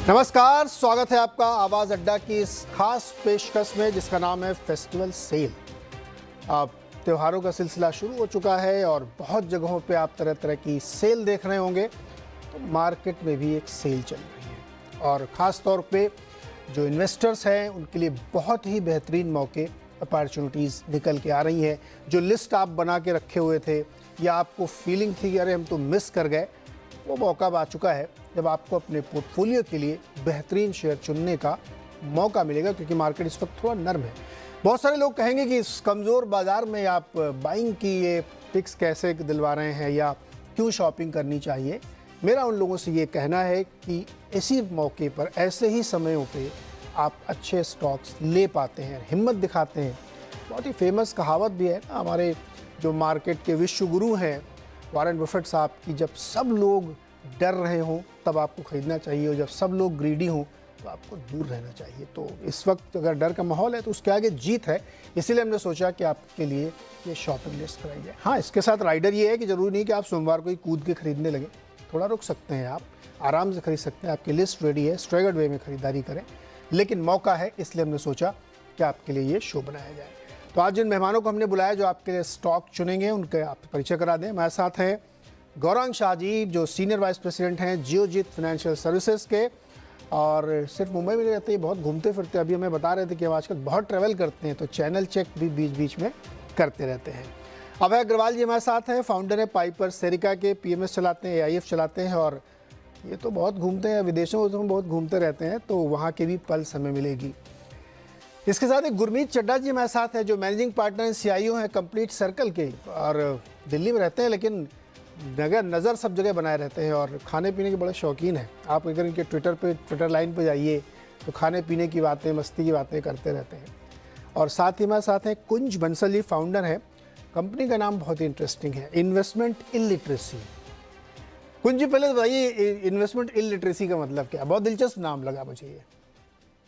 नमस्कार, स्वागत है आपका आवाज़ अड्डा की इस खास पेशकश में जिसका नाम है फेस्टिवल सेल। अब त्योहारों का सिलसिला शुरू हो चुका है और बहुत जगहों पे आप तरह तरह की सेल देख रहे होंगे। तो मार्केट में भी एक सेल चल रही है और ख़ास तौर पे जो इन्वेस्टर्स हैं उनके लिए बहुत ही बेहतरीन मौके अपॉर्चुनिटीज़ निकल के आ रही हैं। जो लिस्ट आप बना के रखे हुए थे या आपको फीलिंग थी कि अरे हम तो मिस कर गए, वो मौका आ चुका है जब आपको अपने पोर्टफोलियो के लिए बेहतरीन शेयर चुनने का मौका मिलेगा, क्योंकि मार्केट इस वक्त थोड़ा नर्म है। बहुत सारे लोग कहेंगे कि इस कमज़ोर बाज़ार में आप बाइंग की ये पिक्स कैसे दिलवा रहे हैं या क्यों शॉपिंग करनी चाहिए। मेरा उन लोगों से ये कहना है कि इसी मौके पर, ऐसे ही समयों पे आप अच्छे स्टॉक्स ले पाते हैं, हिम्मत दिखाते हैं। बहुत ही फेमस कहावत भी है ना, हमारे जो मार्केट के विश्व गुरु हैं वॉरेन बफेट साहब की, जब सब लोग डर रहे हों तब आपको ख़रीदना चाहिए और जब सब लोग ग्रीडी हों तो आपको दूर रहना चाहिए। तो इस वक्त अगर डर का माहौल है तो उसके आगे जीत है, इसीलिए हमने सोचा कि आपके लिए ये शॉपिंग लिस्ट कराई जाए। हाँ, इसके साथ राइडर ये है कि ज़रूरी नहीं कि आप सोमवार को ही कूद के खरीदने लगे, थोड़ा रुक सकते हैं, आप आराम से खरीद सकते हैं। आपकी लिस्ट रेडी है, स्ट्रेगर्ड वे में ख़रीदारी करें, लेकिन मौका है इसलिए हमने सोचा कि आपके लिए ये शो बनाया जाए। तो आज जिन मेहमानों को हमने बुलाया जो आपके लिए स्टॉक चुनेंगे उनके आप परिचय करा दें। हमारे साथ हैं गौरांग शाह जी, जो सीनियर वाइस प्रेसिडेंट हैं जियोजीत फाइनेंशियल सर्विसेज के, और सिर्फ मुंबई में नहीं रहते, बहुत घूमते फिरते। अभी हमें बता रहे थे कि हम आजकल बहुत ट्रैवल करते हैं, तो चैनल चेक भी बीच बीच में करते रहते हैं। अभय अग्रवाल जी हमारे साथ हैं, फाउंडर है पाइपर सेरिका के, पीएमएस चलाते हैं, एआईएफ चलाते हैं, और ये तो बहुत घूमते हैं, विदेशों में बहुत घूमते रहते हैं, तो वहाँ की भी पल्स हमें मिलेगी। इसके साथ एक गुरमीत चड्डा जी हमारे साथ है, जो मैनेजिंग पार्टनर सीआईओ हैं कंप्लीट सर्कल के, और दिल्ली में रहते हैं लेकिन नज़र सब जगह बनाए रहते हैं और खाने पीने के बड़े शौकीन हैं। आप अगर इनके ट्विटर लाइन पर जाइए तो खाने पीने की बातें, मस्ती की बातें करते रहते हैं। और साथ ही हमारे साथ हैं कुंज बंसल जी, फाउंडर हैं, कंपनी का नाम बहुत ही इंटरेस्टिंग है, इन्वेस्टमेंट इलिटरेसी। कुंज जी, पहले बताइए इन्वेस्टमेंट इलिटरेसी का मतलब क्या है? बहुत दिलचस्प नाम लगा मुझे ये।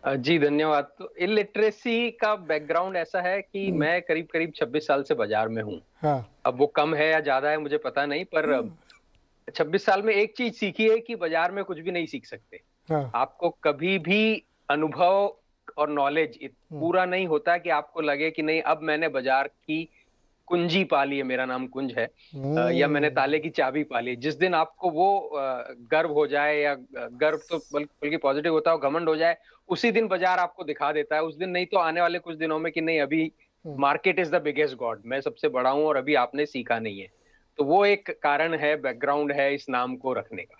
जी धन्यवाद। तो इलिटरेसी का बैकग्राउंड ऐसा है कि मैं करीब 26 साल से बाजार में हूँ। हाँ। अब वो कम है या ज्यादा है मुझे पता नहीं, पर 26 साल में एक चीज सीखी है कि बाजार में कुछ भी नहीं सीख सकते। हाँ। आपको कभी भी अनुभव और नॉलेज पूरा नहीं होता कि आपको लगे कि नहीं अब मैंने बाजार की कुंजी पाली है, मेरा नाम कुंज है, या मैंने ताले की चाबी पाली। जिस दिन आपको वो गर्व हो जाए, या गर्व तो बल्कि पॉजिटिव होता है, घमंड हो जाए, उसी दिन बाजार आपको दिखा देता है। उस दिन नहीं तो आने वाले कुछ दिनों में कि नहीं अभी market is the biggest God, मैं सबसे बड़ा हूं और अभी आपने सीखा नहीं है। तो वो एक कारण है, बैकग्राउंड है इस नाम को रखने का।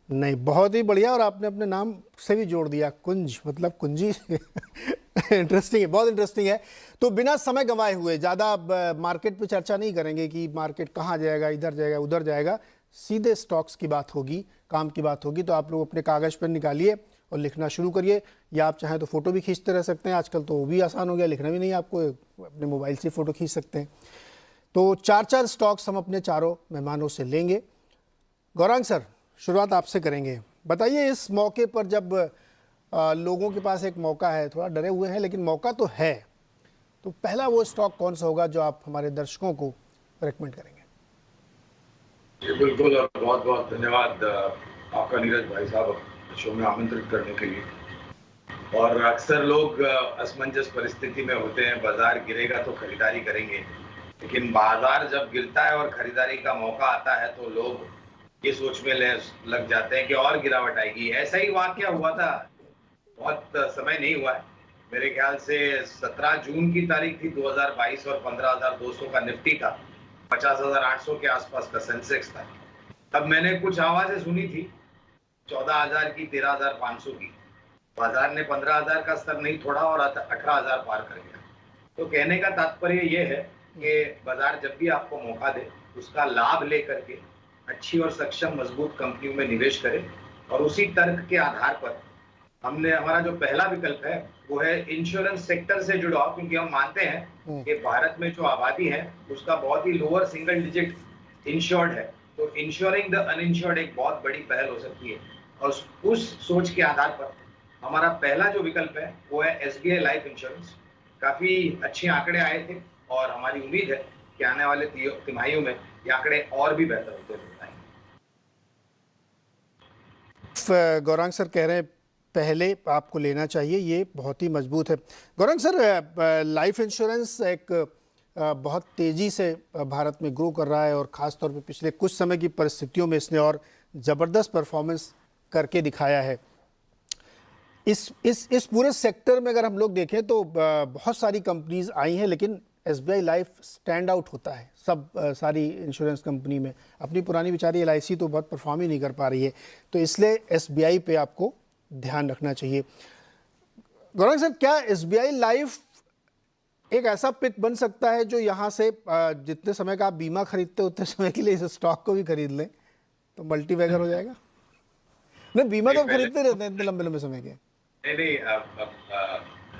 नहीं, बहुत ही बढ़िया, और आपने अपने नाम से भी जोड़ दिया, कुंज मतलब कुंजी। इंटरेस्टिंग है, बहुत इंटरेस्टिंग है। तो बिना समय गंवाए हुए ज़्यादा मार्केट पे चर्चा नहीं करेंगे कि मार्केट कहाँ जाएगा, इधर जाएगा उधर जाएगा, सीधे स्टॉक्स की बात होगी, काम की बात होगी। तो आप लोग अपने कागज़ पर निकालिए और लिखना शुरू करिए, या आप चाहें तो फ़ोटो भी खींचते रह सकते हैं, आजकल तो वो भी आसान हो गया, लिखना भी नहीं, आपको अपने मोबाइल से फ़ोटो खींच सकते हैं। तो 4 स्टॉक्स हम अपने चारों मेहमानों से लेंगे। गौरांग सर, शुरुआत आपसे करेंगे। बताइए, इस मौके पर जब लोगों के पास एक मौका है, थोड़ा डरे हुए हैं लेकिन मौका तो है, तो पहला वो स्टॉक कौन सा होगा जो आप हमारे दर्शकों को रेकमेंड करेंगे? जी बिल्कुल, और बहुत बहुत धन्यवाद आपका नीरज भाई साहब शो में आमंत्रित करने के लिए। और अक्सर लोग असमंजस परिस्थिति में होते हैं, बाजार गिरेगा तो खरीदारी करेंगे, लेकिन बाजार जब गिरता है और खरीदारी का मौका आता है तो लोग ये सोच में लग जाते हैं कि और गिरावट आएगी। ऐसा ही वाकया हुआ था, बहुत समय नहीं हुआ है, मेरे ख्याल से 17 जून की तारीख थी 2022, और 15,200 का निफ्टी था, 50,800 के आसपास का सेंसेक्स था। तब मैंने कुछ आवाजें सुनी थी 14,000 की, 13,500 की। बाजार ने 15,000 का स्तर नहीं छोड़ा और 18,000 पार कर गया। तो कहने का तात्पर्य ये है कि बाजार जब भी आपको मौका दे उसका लाभ लेकर के अच्छी और सक्षम मजबूत कंपनियों में निवेश करें। और उसी तर्क के आधार पर हमारा जो पहला विकल्प है वो है इंश्योरेंस सेक्टर से जुड़ा, क्योंकि हम मानते हैं कि भारत में जो आबादी है उसका बहुत ही लोअर सिंगल डिजिट इंश्योर्ड है। तो इंश्योरिंग द अनइंश्योर्ड एक बहुत बड़ी पहल हो सकती है, और उस सोच के आधार पर हमारा पहला जो विकल्प है वो है एसबीआई लाइफ इंश्योरेंस। काफी अच्छे आंकड़े आए थे और हमारी उम्मीद है कि आने वाले तिमाहियों में ये आंकड़े और भी बेहतर होते रहेंगे। गौरांग सर कह रहे हैं पहले आपको लेना चाहिए, ये बहुत ही मजबूत है। गौरंग सर, लाइफ इंश्योरेंस एक बहुत तेज़ी से भारत में ग्रो कर रहा है और ख़ास तौर पे पिछले कुछ समय की परिस्थितियों में इसने और ज़बरदस्त परफॉर्मेंस करके दिखाया है। इस पूरे सेक्टर में अगर हम लोग देखें तो बहुत सारी कंपनीज आई हैं, लेकिन SBI लाइफ स्टैंड आउट होता है सब सारी इंश्योरेंस कंपनी में। अपनी पुरानी बेचारी LIC तो बहुत परफॉर्म ही नहीं कर पा रही है, तो इसलिए SBI पे आपको ध्यान रखना चाहिए। गौरंग सर, क्या SBI लाइफ एक ऐसा पिक बन सकता है जो यहाँ से जितने समय का आप बीमा खरीदते हो उतने समय के लिए इस स्टॉक को भी खरीद लें तो मल्टी बैगर हो जाएगा? नहीं, बीमा तो खरीदते रहते हैं इतने लंबे लंबे समय के। नहीं,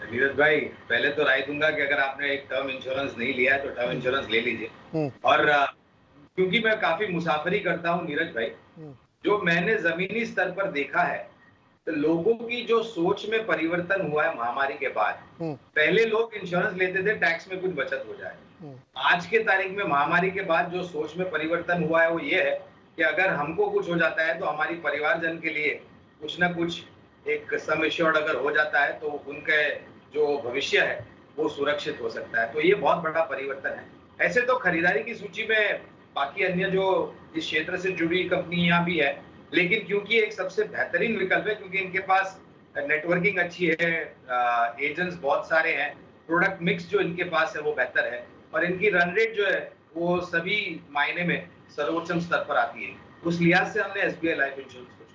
नीरज भाई, पहले तो राय दूंगा कि अगर आपने एक टर्म इंश्योरेंस नहीं लिया है तो टर्म इंश्योरेंस ले लीजिए। और क्योंकि मैं काफी मुसाफरी करता हूँ नीरज भाई, जो मैंने जमीनी स्तर पर देखा है तो लोगों की जो सोच में परिवर्तन हुआ है महामारी के बाद। पहले लोग इंश्योरेंस लेते थे टैक्स में कुछ बचत हो जाए। आज के तारीख में महामारी के बाद जो सोच में परिवर्तन हुआ है वो ये है कि अगर हमको कुछ हो जाता है तो हमारी परिवारजन के लिए कुछ ना कुछ एक सम एश्योर्ड अगर हो जाता है तो उनके जो भविष्य है वो सुरक्षित हो सकता है। तो ये बहुत बड़ा परिवर्तन है। ऐसे तो खरीदारी की सूची में बाकी अन्य जो इस क्षेत्र से जुड़ी कंपनियां भी है, लेकिन क्योंकि एक सबसे बेहतरीन विकल्प है, क्योंकि इनके पास नेटवर्किंग अच्छी है, एजेंट्स बहुत सारे हैं, प्रोडक्ट मिक्स जो इनके पास है वो बेहतर है, और इनकी रन रेट जो है वो सभी मायने में सर्वोच्च स्तर पर आती है। उस लिहाज से हमने SBI लाइफ इंश्योरेंस को चुना।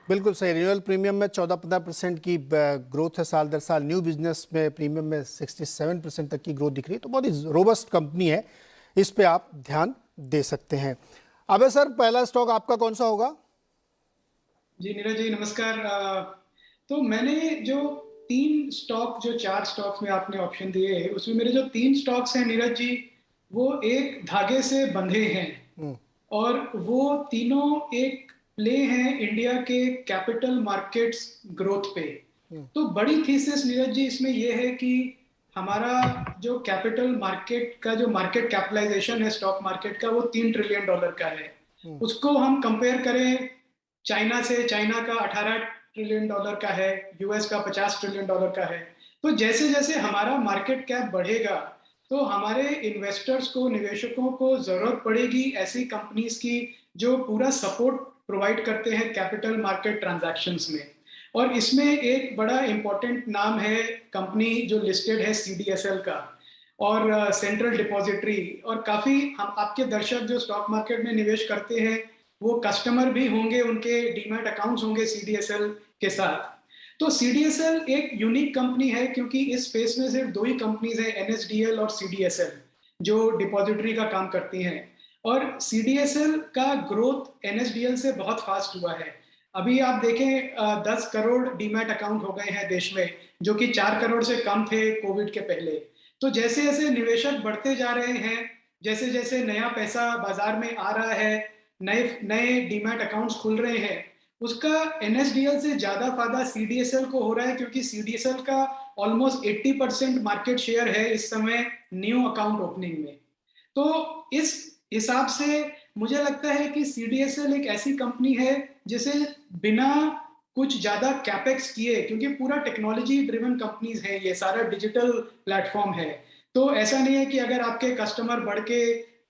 बिल्कुल सही। रिन्यूअल प्रीमियम में 14-15% की ग्रोथ है साल दर साल। न्यू बिजनेस में प्रीमियम में 67% तक की ग्रोथ दिख रही है, तो बहुत ही रोबस्ट कंपनी है, इस पे आप ध्यान दे सकते हैं। अबे सर, पहला स्टॉक आपका कौन सा होगा? जी नीरज जी नमस्कार। तो मैंने जो 3 स्टॉक, जो 4 स्टॉक्स में आपने ऑप्शन दिए हैं, उसमें मेरे जो 3 स्टॉक्स हैं नीरज जी, वो एक धागे से बंधे हैं और वो तीनों एक प्ले हैं इंडिया के कैपिटल मार्केट्स ग्रोथ पे। तो बड़ी थीसिस नीरज जी इसमें ये है कि हमारा जो कैपिटल मार्केट का जो मार्केट कैपिटलाइजेशन है स्टॉक मार्केट का, वो $3 ट्रिलियन का है। उसको हम कंपेयर करें चाइना से, चाइना का $18 ट्रिलियन का है, US का $50 ट्रिलियन का है। तो जैसे जैसे हमारा मार्केट कैप बढ़ेगा तो हमारे इन्वेस्टर्स को, निवेशकों को जरूरत पड़ेगी ऐसी कंपनीज की जो पूरा सपोर्ट प्रोवाइड करते हैं कैपिटल मार्केट ट्रांजैक्शंस में। और इसमें एक बड़ा इंपॉर्टेंट नाम है कंपनी जो लिस्टेड है CDSL का, और सेंट्रल डिपॉजिटरी, और काफ़ी हम आपके दर्शक जो स्टॉक मार्केट में निवेश करते हैं वो कस्टमर भी होंगे, उनके डीमैट अकाउंट्स होंगे CDSL के साथ। तो CDSL एक यूनिक कंपनी है क्योंकि इस स्पेस में सिर्फ 2 ही कंपनीज हैं, NSDL और CDSL, जो डिपॉजिटरी का काम करती हैं। और CDSL का ग्रोथ NSDL से बहुत फास्ट हुआ है। अभी आप देखें 10 करोड़ डीमैट अकाउंट हो गए हैं देश में, जो कि 4 करोड़ से कम थे कोविड के पहले। तो जैसे जैसे निवेशक बढ़ते जा रहे हैं, जैसे जैसे नया पैसा बाजार में आ रहा है, नए डीमैट अकाउंट्स खुल रहे हैं, उसका NSDL से ज्यादा फायदा CDSL को हो रहा है, क्योंकि CDSL का ऑलमोस्ट 80% मार्केट शेयर है इस समय न्यू अकाउंट ओपनिंग में। तो इस हिसाब से मुझे लगता है कि CDSL एक ऐसी कंपनी है जिसे बिना कुछ ज्यादा कैपेक्स किए, क्योंकि पूरा टेक्नोलॉजी ड्रिवन कंपनीज है, ये सारा डिजिटल प्लेटफॉर्म है, तो ऐसा नहीं है कि अगर आपके कस्टमर बढ़ के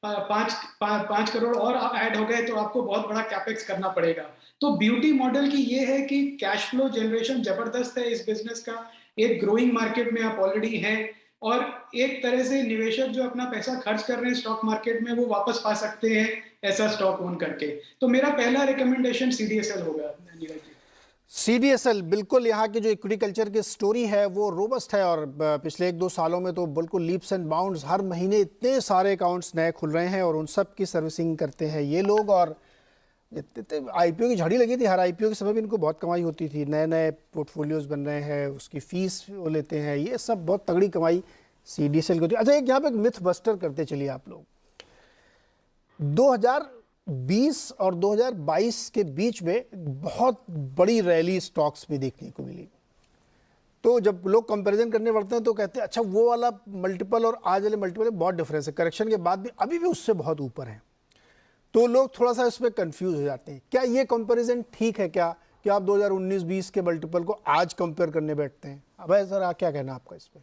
5 करोड़ और ऐड हो गए तो आपको बहुत बड़ा कैपेक्स करना पड़ेगा। तो ब्यूटी मॉडल की ये है कि कैश फ्लो जनरेशन जबरदस्त है इस बिजनेस का, एक ग्रोइंग मार्केट में आप ऑलरेडी हैं, और एक तरह से निवेशक जो अपना पैसा खर्च कर रहे हैं स्टॉक मार्केट में वो वापस पा सकते हैं ऐसा स्टॉक ओन करके। तो मेरा पहला रिकमेंडेशन CDSL होगा। CDSL बिल्कुल, यहाँ की जो इक्विटी कल्चर की स्टोरी है वो रोबस्ट है, और पिछले 1-2 सालों में तो बिल्कुल लीप्स एंड बाउंड्स, हर महीने इतने सारे अकाउंट्स नए खुल रहे हैं और उन सब की सर्विसिंग करते हैं ये लोग। और IPO की झड़ी लगी थी, हर IPO के समय भी इनको बहुत कमाई होती थी, नए नए पोर्टफोलियोज बन रहे हैं, उसकी फीस वो लेते हैं, ये सब बहुत तगड़ी कमाई CDSL को होती है। अच्छा, एक यहाँ पे एक मिथ बस्टर करते चलिए आप लोग। 2020 और 2022 के बीच में बहुत बड़ी रैली स्टॉक्स में देखने को मिली। तो जब लोग कंपैरिजन करने बढ़ते हैं तो कहते हैं अच्छा वो वाला मल्टीपल और आज वाले मल्टीपल में बहुत डिफरेंस है, करेक्शन के बाद भी अभी भी उससे बहुत ऊपर है। तो लोग थोड़ा सा इसमें कंफ्यूज हो जाते हैं। क्या ये कंपैरिजन ठीक है क्या? कि आप 2019-20 के मल्टीपल को आज कंपेयर करने बैठते हैं। अभय सर, क्या कहना है आपका इस पे?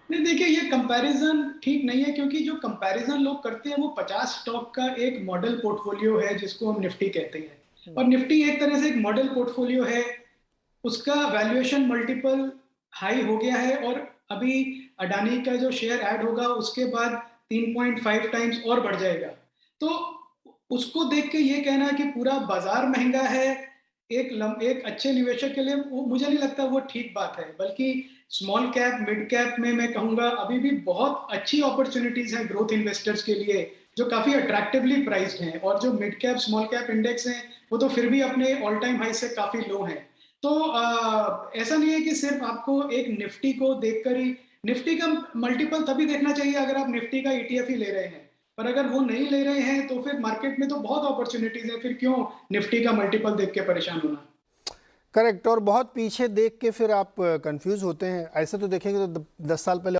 नहीं, देखिए ये कंपैरिजन ठीक नहीं है, क्योंकि जो कंपैरिजन लोग करते हैं वो 50 स्टॉक का एक मॉडल पोर्टफोलियो है जिसको हम निफ्टी कहते हैं, और निफ्टी एक तरह से एक मॉडल पोर्टफोलियो है। उसका वैल्यूएशन मल्टीपल हाई हो गया है, और अभी अडानी का जो शेयर ऐड होगा उसके बाद 3.5 टाइम्स और बढ़ जाएगा। तो उसको देख के ये कहना कि पूरा बाजार महंगा है एक अच्छे निवेशक के लिए, वो मुझे नहीं लगता वो ठीक बात है। बल्कि स्मॉल कैप मिड कैप में मैं कहूंगा अभी भी बहुत अच्छी अपॉर्चुनिटीज हैं ग्रोथ इन्वेस्टर्स के लिए, जो काफी अट्रैक्टिवली प्राइस्ड हैं। और जो mid cap small cap index हैं वो तो फिर भी अपने ऑल टाइम हाई से काफी लो हैं। तो ऐसा नहीं है कि सिर्फ आपको एक निफ्टी को देखकर ही, निफ्टी का मल्टीपल तभी देखना चाहिए अगर आप निफ्टी का ईटीएफ ही ले रहे हैं। पर अगर वो नहीं ले रहे हैं तो फिर मार्केट में तो बहुत अपॉर्चुनिटीज है, फिर क्यों निफ्टी का मल्टीपल देख के परेशान होना। करेक्ट। और बहुत पीछे देख के फिर आप कंफ्यूज होते हैं। ऐसे तो देखेंगे तो 10 साल पहले